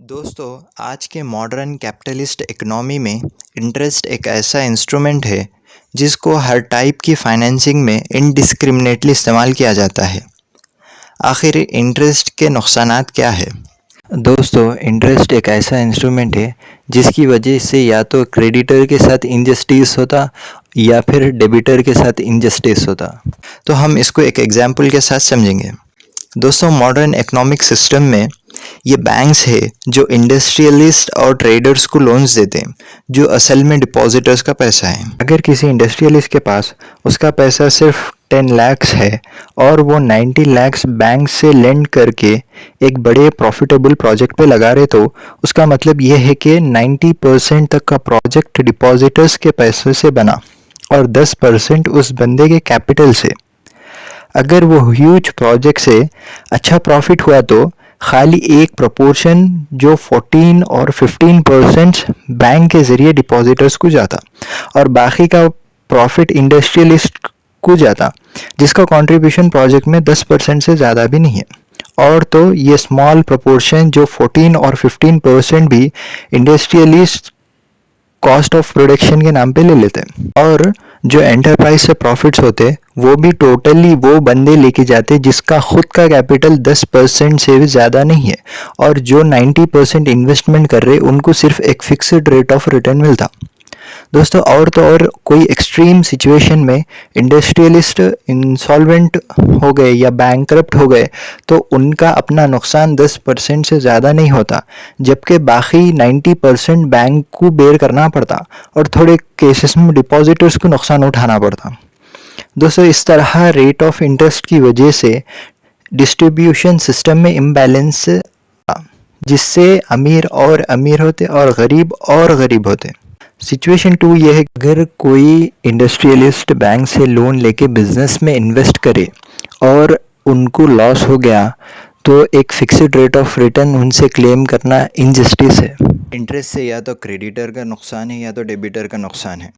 दोस्तों, आज के मॉडर्न कैपिटलिस्ट इकोनॉमी में इंटरेस्ट एक ऐसा इंस्ट्रूमेंट है जिसको हर टाइप की फाइनेंसिंग में इनडिस्क्रिमिनेटली इस्तेमाल किया जाता है। आखिर इंटरेस्ट के नुकसानात क्या है? दोस्तों, इंटरेस्ट एक ऐसा इंस्ट्रूमेंट है जिसकी वजह से या तो क्रेडिटर के साथ इनजस्टिस होता या फिर डेबिटर के साथ इनजस्टिस होता। तो हम इसको एक एग्जाम्पल के साथ समझेंगे। दोस्तों, मॉडर्न इकोनॉमिक सिस्टम में ये बैंक्स है जो इंडस्ट्रियलिस्ट और ट्रेडर्स को लोन्स देते हैं, जो असल में डिपॉजिटर्स का पैसा है। अगर किसी इंडस्ट्रियलिस्ट के पास उसका पैसा सिर्फ 10 लाख्स है और वो 90 लाख्स बैंक से लेंड करके एक बड़े प्रॉफिटेबल प्रोजेक्ट पे लगा रहे, तो उसका मतलब ये है कि 90% तक का प्रोजेक्ट डिपॉजिटर्स के पैसे से बना और 10% उस बंदे के कैपिटल से। अगर वो ह्यूज प्रोजेक्ट से अच्छा प्रॉफिट हुआ तो खाली एक प्रोपोर्शन जो 14 और 15% बैंक के ज़रिए डिपॉजिटर्स को जाता और बाकी का प्रॉफिट इंडस्ट्रियलिस्ट को जाता, जिसका कंट्रीब्यूशन प्रोजेक्ट में 10% से ज़्यादा भी नहीं है। और तो ये स्मॉल प्रोपोर्शन जो 14 और 15% भी इंडस्ट्रियलिस्ट कॉस्ट ऑफ प्रोडक्शन के नाम पे ले लेते हैं, और जो एंटरप्राइज से प्रॉफिट्स होते वो भी टोटली वो बंदे लेके जाते जिसका खुद का कैपिटल 10% से भी ज़्यादा नहीं है, और जो 90% इन्वेस्टमेंट कर रहे उनको सिर्फ एक फिक्स्ड रेट ऑफ रिटर्न मिलता। दोस्तों, और तो और कोई एक्सट्रीम सिचुएशन में इंडस्ट्रियलिस्ट इंसॉल्वेंट हो गए या बैंकरप्ट हो गए तो उनका अपना नुकसान 10% से ज़्यादा नहीं होता, जबकि बाकी 90% बैंक को बेयर करना पड़ता और थोड़े केसेस में डिपॉजिटर्स को नुकसान उठाना पड़ता। दोस्तों, इस तरह रेट ऑफ इंटरेस्ट की वजह से डिस्ट्रीब्यूशन सिस्टम में इम्बैलेंस, जिससे अमीर और अमीर होते और गरीब होते। सिचुएशन 2 ये है, अगर कोई इंडस्ट्रियलिस्ट बैंक से लोन लेके बिजनेस में इन्वेस्ट करे और उनको लॉस हो गया तो एक फिक्स्ड रेट ऑफ रिटर्न उनसे क्लेम करना इनजस्टिस है। इंटरेस्ट से या तो क्रेडिटर का नुकसान है या तो डेबिटर का नुकसान है।